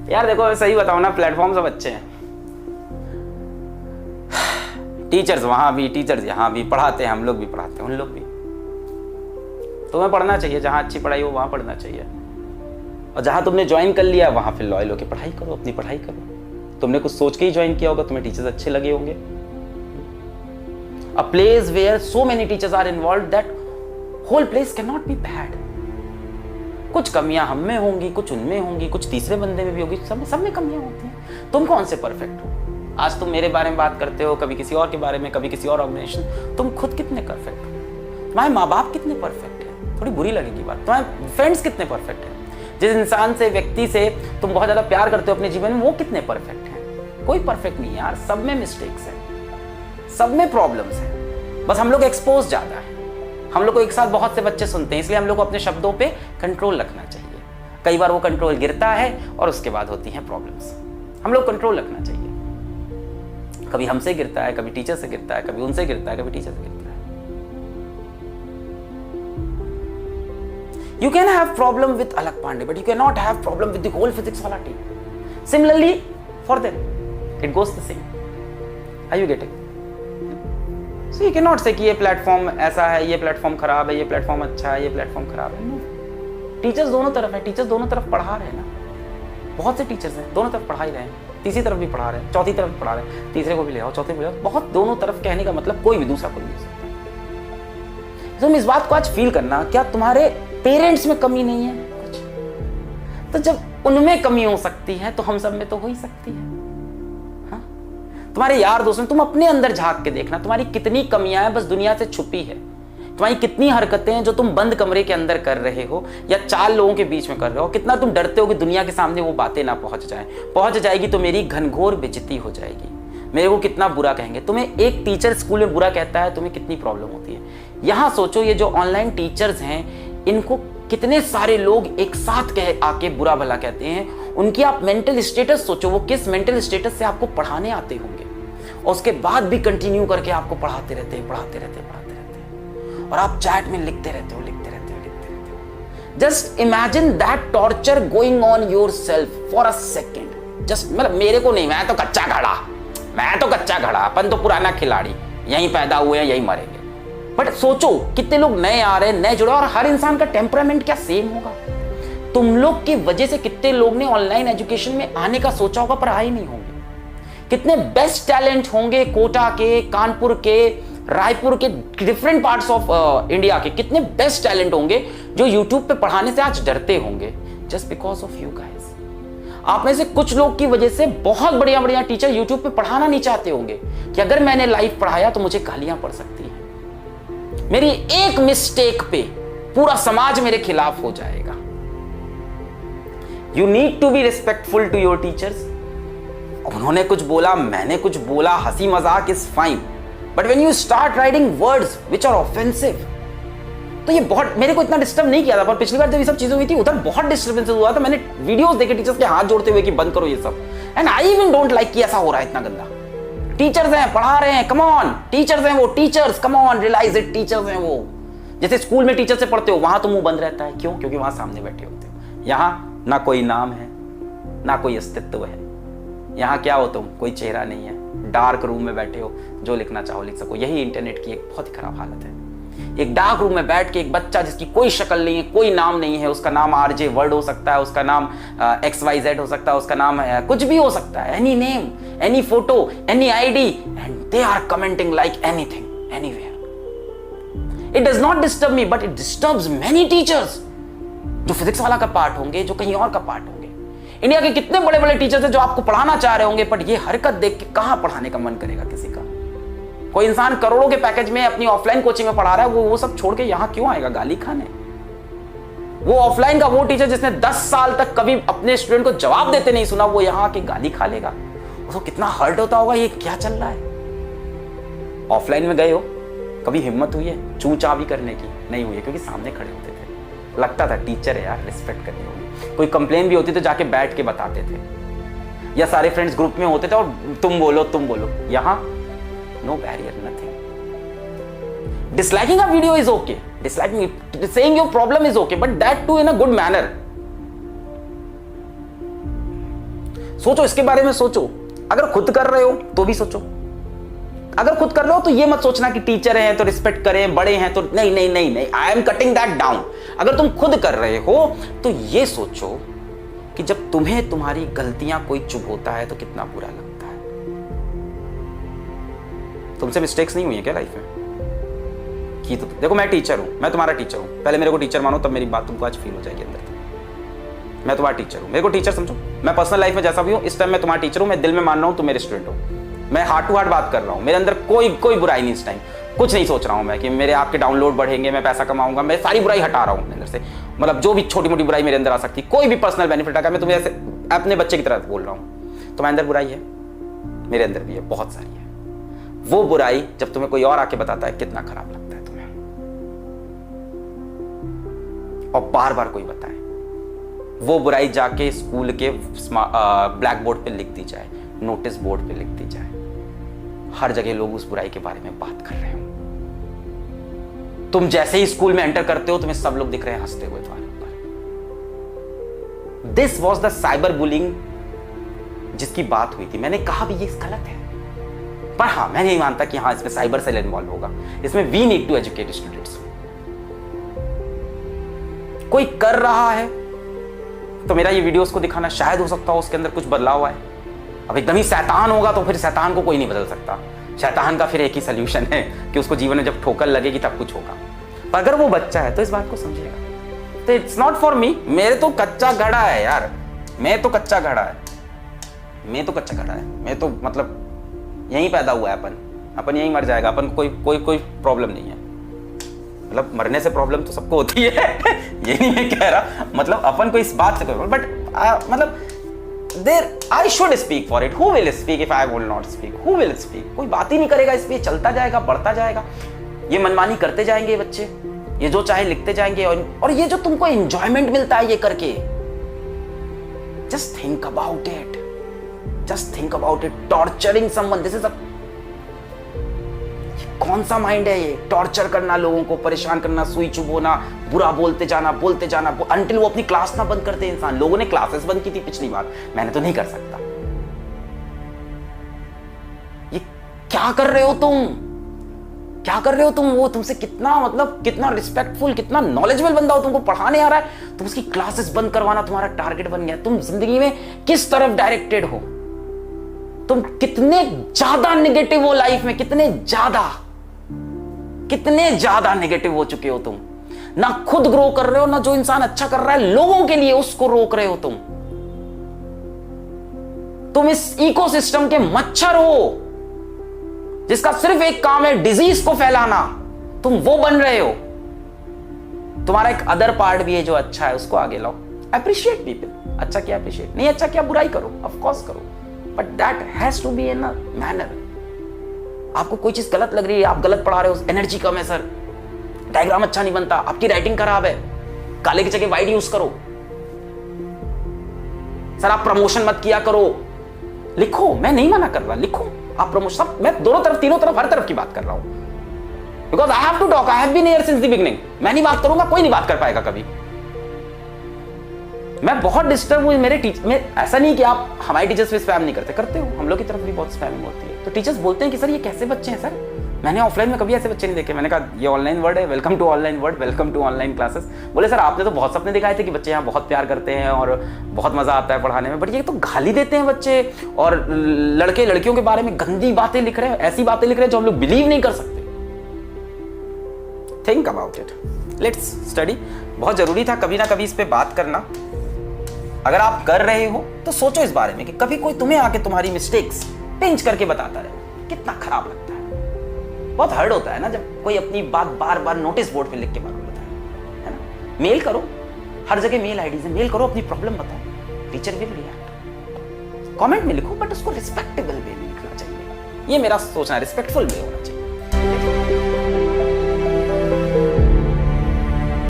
यार देखो सही बताओ ना, प्लेटफॉर्म सब अच्छे हैं, टीचर्स वहां भी, टीचर्स यहाँ भी, पढ़ाते हैं, हम लोग भी पढ़ाते हैं, उन लोग भी। तुम्हें पढ़ना चाहिए, जहाँ अच्छी पढ़ाई हो वहाँ पढ़ना चाहिए, और जहाँ तुमने ज्वाइन कर लिया वहाँ फिर लॉयल होकर पढ़ाई करो, अपनी पढ़ाई करो। तुमने कुछ सोच के ही ज्वाइन किया होगा, तुम्हें टीचर्स अच्छे लगे होंगे। A place where so many teachers are involved that whole place can not be bad. कुछ कमियां हम में होंगी, कुछ उनमें होंगी, कुछ तीसरे बंदे में भी होगी, सब में कमियां होती हैं। तुम कौन से परफेक्ट हो? आज तुम मेरे बारे में बात करते हो, कभी किसी और के बारे में, कभी किसी और ऑर्गेनाइजेशन। तुम खुद कितने परफेक्ट हो? तुम्हारे माँ बाप कितने परफेक्ट है? थोड़ी बुरी लगेगी बात। तुम्हारे फ्रेंड्स कितने परफेक्ट है? जिस इंसान से, व्यक्ति से तुम बहुत ज्यादा प्यार करते हो अपने जीवन में, वो कितने परफेक्ट है? कोई परफेक्ट नहीं है यार, सब में मिस्टेक्स है, सब में प्रॉब्लम्स है। बस हम लोग एक्सपोज ज्यादा है। हम लोग को एक साथ बहुत से बच्चे सुनते हैं, इसलिए हम लोग को अपने शब्दों पे कंट्रोल रखना चाहिए। कई बार वो कंट्रोल गिरता है और उसके बाद होती हैं प्रॉब्लम्स। हम लोग कंट्रोल रखना चाहिए। कभी हमसे गिरता है, कभी टीचर से गिरता है, कभी उनसे गिरता है, कभी टीचर से गिरता है। You can have problem with Alak Pandey, but you cannot have problem with the whole physics wala team. Similarly, for them, it goes the same. Are you getting? So you cannot say कि ये platform ऐसा है, ये platform खराब है, ये platform अच्छा है, ये प्लेटफॉर्म खराब है। No. टीचर्स दोनों तरफ है, टीचर्स दोनों तरफ पढ़ा रहे हैं ना। बहुत से टीचर्स हैं, दोनों तरफ पढ़ा ही रहे हैं, तीसरी तरफ भी पढ़ा रहे हैं, चौथी तरफ भी पढ़ा रहे हैं, तीसरे को भी ले आओ, चौथे को भी ले आओ। बहुत दोनों तरफ कहने का मतलब कोई भी दूसरा कोई नहीं हो सकता। तुम इस बात को आज फील करना, क्या तुम्हारे पेरेंट्स में कमी नहीं है कुछ? तो जब उनमें कमी हो सकती है तो हम सब में तो हो ही सकती है। हाँ? तुम्हारे यार दोस्त में तुम अपने अंदर झांक के देखना, तुम्हारी कितनी कमियां हैं बस दुनिया से छुपी है। तुम्हारी कितनी हरकतें हैं जो तुम बंद कमरे के अंदर कर रहे हो या चार लोगों के बीच में कर रहे हो। कितना तुम डरते हो कि दुनिया के सामने वो बातें ना पहुंच जाए, पहुंच जाएगी तो मेरी घनघोर बेइज्जती हो जाएगी, मेरे को कितना बुरा कहेंगे। तुम्हें एक टीचर स्कूल में बुरा कहता है, तुम्हें कितनी प्रॉब्लम होती है। यहां सोचो, ये जो ऑनलाइन टीचर्स हैं, इनको कितने सारे लोग एक साथ कह आके बुरा भला कहते हैं। उनकी आप मेंटल स्टेटस सोचो, वो किस मेंटल स्टेटस से आपको पढ़ाने आते होंगे, और उसके बाद भी कंटिन्यू करके आपको पढ़ाते रहते हैं, पढ़ाते रहते हैं, पढ़ाते रहते हैं, और आप चैट में लिखते रहते हो, लिखते रहते हो, लिखते रहते हो। Just imagine that torture going on your self for a second. Just मतलब मेरे को नहीं, मैं तो कच्चा घड़ा, मैं तो कच्चा घड़ा, अपन तो पुराना खिलाड़ी, यहीं पैदा हुए हैं, यहीं मरेंगे। बट सोचो कितने लोग नए आ रहे हैं, नए जुड़े, और हर इंसान का टेम्परामेंट क्या सेम होगा? तुम लोग की वजह से कितने लोग ने ऑनलाइन एजुकेशन में आने का सोचा होगा पर आए नहीं होंगे। कितने बेस्ट टैलेंट होंगे कोटा के, कानपुर के, रायपुर के, डिफरेंट पार्ट्स ऑफ इंडिया के कितने बेस्ट टैलेंट होंगे जो यूट्यूब पे पढ़ाने से आज डरते होंगे, just because of you guys. आप में से कुछ लोग की वजह से बहुत बढ़िया बढ़िया टीचर यूट्यूब पे पढ़ाना नहीं चाहते होंगे कि अगर मैंने लाइव पढ़ाया तो मुझे गालियां पड़ सकती है, मेरी एक मिस्टेक पे पूरा समाज मेरे खिलाफ हो जाएगा। You need to be respectful to your teachers. उन्होंने कुछ बोला, मैंने कुछ बोला, हंसी मजाक is fine, but when you start writing words which are offensive, तो ये बहुत मेरे को इतना डिस्टर्ब नहीं किया था। पर पिछली बार जब ये सब चीजें हुई थी उधर बहुत डिस्टर्बेंस हुआ था। मैंने वीडियोस देखे टीचर्स के हाथ जोड़ते हुए कि बंद करो ये सब, and I even don't like कि ऐसा हो रहा है इतना गंदा। टीचर्स हैं, पढ़ा रहे हैं, कम ऑन, टीचर्स हैं वो, teachers, come on, realise it, teachers हैं वो। जैसे स्कूल में टीचर से पढ़ते हो, वहां तो मुंह बंद रहता है, क्यों? क्योंकि वहां सामने बैठे होते हो। यहां ना कोई नाम है, ना कोई अस्तित्व है। यहां क्या हो तुम? कोई चेहरा नहीं है, डार्क रूम में बैठे हो, जो लिखना चाहो लिख सको। यही इंटरनेट की एक बहुत ही खराब हालत है। एक डार्क रूम में बैठ के एक बच्चा जिसकी कोई शक्ल नहीं है, कोई नाम नहीं है, उसका नाम आरजे वर्ड हो सकता है, उसका नाम XYZ हो सकता है, उसका नाम कुछ भी हो सकता है, any name, any photo, any ID, and they are commenting like anything, anywhere. It does not disturb me, but it disturbs many teachers जो फिजिक्स वाला का पार्ट होंगे, जो कहीं और का पार्ट होंगे। इंडिया के कितने बड़े बड़े टीचर्स हैं जो आपको पढ़ाना चाह रहे होंगे, बट ये हरकत देख के कहां पढ़ाने का मन करेगा किसी का? कोई इंसान करोड़ों के पैकेज में अपनी ऑफलाइन कोचिंग में पढ़ा रहा है, वो सब छोड़ के यहां क्यों आएगा गाली खाने? वो ऑफलाइन का वो टीचर जिसने 10 साल तक कभी अपने स्टूडेंट को जवाब देते नहीं सुना, वो यहां आके गाली खा लेगा। उसको कितना हर्ट होता होगा, ये क्या चल रहा है? ऑफलाइन में गए हो, कभी हिम्मत हुई है चू चा भी करने की? नहीं हुई है, क्योंकि सामने खड़े होते थे, लगता था टीचर है यार, रिस्पेक्ट करनी होगी। कोई कंप्लेन भी होती तो जाके बैठ के बताते थे, या सारे फ्रेंड्स ग्रुप में होते थे और तुम बोलो तुम बोलो। यहां no barrier, nothing. Disliking a video is okay, disliking it, saying your problem is okay, but that too in a good manner. सोचो, इसके बारे में सोचो। अगर खुद कर रहे हो तो भी सोचो। अगर खुद कर रहे हो तो ये मत सोचना कि टीचर हैं तो रिस्पेक्ट करें, बड़े हैं तो नहीं नहीं नहीं नहीं, I am cutting that down. अगर तुम खुद कर रहे हो तो ये सोचो कि जब तुम्हें तुम्हारी गलतियां कोई चुभोता है तो कितना बुरा लगता है। तुमसे मिस्टेक्स नहीं हुई है क्या लाइफ में? की तो देखो, मैं टीचर हूं, मैं तुम्हारा टीचर हूं, पहले मेरे को टीचर मानो, तब मेरी बात तुमको आज फील हो जाएगी अंदर तक। मैं तुम्हारा टीचर हूं, मेरे को टीचर समझो। मैं पर्सनल लाइफ में जैसा भी हूं, इस टाइम मैं तुम्हारा टीचर हूं। मैं दिल में मान रहा हूं तुम मेरे स्टूडेंट हो। मैं हार्ट टू हार्ट बात कर रहा हूं, मेरे अंदर कोई बुराई नहीं इस टाइम। कुछ नहीं सोच रहा हूं मैं कि मेरे आपके डाउनलोड बढ़ेंगे, मैं पैसा कमाऊंगा। मैं सारी बुराई हटा रहा हूं अंदर से, मतलब जो भी छोटी मोटी बुराई मेरे अंदर आ सकती, कोई भी पर्सनल बेनिफिट आकर मैं तुम्हें ऐसे अपने बच्चे की तरह बोल रहा हूं। तुम्हारे अंदर बुराई है, मेरे अंदर भी है, बहुत सारी है। वो बुराई जब तुम्हें कोई और आके बताता है कितना खराब लगता है तुम्हें, और बार बार कोई बताए। वो बुराई जाके स्कूल के ब्लैक बोर्ड पे लिख दी जाए, नोटिस बोर्ड पे लिख दी जाए, हर जगह लोग उस बुराई के बारे में बात कर रहे हो। तुम जैसे ही स्कूल में एंटर करते हो तुम्हें सब लोग दिख रहे हैं हंसते हुए तुम्हारे ऊपर। This was the cyber bullying जिसकी बात हुई थी। मैंने कहा भी ये गलत है, पर हाँ, मैं नहीं मानता कि हाँ इसमें साइबर सेल इन्वॉल्व होगा। इसमें we need to educate students. कोई कर रहा है तो मेरा ये वीडियोस को दिखाना शायद हो सकता हो उसके अंदर कुछ बदलाव आए। अब एकदम ही शैतान होगा तो फिर शैतान को कोई नहीं बदल सकता। शैतान का फिर एक ही सोल्यूशन है कि उसको जीवन में जब ठोकर लगेगी तब कुछ होगा। पर अगर वो बच्चा है तो इस बात को समझेगा। तो इट्स नॉट फॉर मी। मेरे तो कच्चा घड़ा है यार, मैं तो कच्चा घड़ा है, मैं तो कच्चा घड़ा है। मैं तो मतलब यहीं पैदा हुआ है, अपन यहीं मर जाएगा। अपन कोई प्रॉब्लम नहीं है। मतलब मरने से प्रॉब्लम तो सबको होती है ये नहीं मैं कह रहा, मतलब अपन को इस बात से कोई, बट मतलब there I should speak for it. Who will speak if I will not speak? Who will speak? कोई बात ही नहीं करेगा इस पे, चलता जाएगा, बढ़ता जाएगा। ये मनमानी करते जाएंगे ये बच्चे, ये जो चाहे लिखते जाएंगे। और ये जो तुमको एंजॉयमेंट मिलता है ये करके, just think about it, just think about it. Torturing someone, this is a, कौन सा माइंड है ये? टॉर्चर करना, लोगों को परेशान करना, सुई चुभोना, बुरा बोलते जाना अंटिल वो अपनी क्लास ना बंद करते इंसान। लोगों ने क्लासेस बंद की थी पिछली बार, मैंने तो नहीं कर सकता। ये क्या कर रहे हो तुम? क्या कर रहे हो तुम? वो तुमसे कितना, मतलब कितना रिस्पेक्टफुल, कितना नॉलेजेबल बंदा हो, तुमको पढ़ाने आ रहा है, तुम उसकी क्लासेस बंद करवाना तुम्हारा टारगेट बन गया। तुम जिंदगी में किस तरफ डायरेक्टेड हो? तुम कितने ज्यादा नेगेटिव हो लाइफ में, कितने ज्यादा नेगेटिव हो चुके हो तुम। ना खुद ग्रो कर रहे हो, ना जो इंसान अच्छा कर रहा है लोगों के लिए उसको रोक रहे हो तुम इस इकोसिस्टम के मच्छर हो जिसका सिर्फ एक काम है डिजीज को फैलाना। तुम वो बन रहे हो। तुम्हारा एक अदर पार्ट भी है जो अच्छा है, उसको आगे लाओ। Appreciate people. अच्छा किया अप्रिशिएट, नहीं अच्छा किया बुराई करो, ऑफ कोर्स करो, but that has to be in a manner. आपको कोई चीज गलत लग रही है, आप गलत पढ़ा रहे हो, एनर्जी कम है सर, डायग्राम अच्छा नहीं बनता, आपकी राइटिंग खराब है, काले की जगह वाइट यूज करो, सर आप प्रमोशन मत किया करो। लिखो, मैं नहीं मना कर रहा, लिखो आप प्रमोशन। मैं दोनों तरफ, तीनों तरफ, हर तरफ की बात कर रहा हूं, because I have to talk, I have been here since the beginning. मैं नहीं बात करूंगा, कोई नहीं बात कर पाएगा कभी। मैं बहुत डिस्टर्ब हूं मेरे टीचर में। ऐसा नहीं कि आप हमारे टीचर्स पे स्पैम नहीं करते हो, हम लोग की तरफ भी बहुत स्पैमिंग होती है। तो टीचर्स बोलते हैं कि सर ये कैसे बच्चे हैं सर, मैंने ऑफलाइन में कभी ऐसे बच्चे नहीं देखे। मैंने कहा ये ऑनलाइन वर्ड है, welcome to online word, welcome to online classes. बोले सर आपने तो बहुत सपने दिखाए थे कि बच्चे यहाँ बहुत प्यार करते हैं और बहुत मजा आता है पढ़ाने में, बट ये तो गाली देते हैं बच्चे, और लड़के लड़कियों के बारे में गंदी बातें लिख रहे हैं, ऐसी बातें लिख रहे हैं जो हम लोग बिलीव नहीं कर सकते। Think about it, let's study. बहुत जरूरी था कभी ना कभी इस पे बात करना। अगर आप कर रहे हो तो सोचो इस बारे में कि कभी कोई तुम्हें आके तुम्हारी मिस्टेक्स पिंच करके बताता रहे, कितना खराब लगता है। बहुत हर्ट होता है ना जब कोई अपनी बात बार बार नोटिस बोर्ड पे लिख के बताता है ना। मेल करो, हर जगह मेल आईडी से मेल करो, अपनी प्रॉब्लम बताओ, टीचर विल रिएक्ट। कमेंट में लिखो, बट उसको रिस्पेक्टेबल वे में लिखना चाहिए। ये मेरा सोचना है, रिस्पेक्टफुल वे होना चाहिए।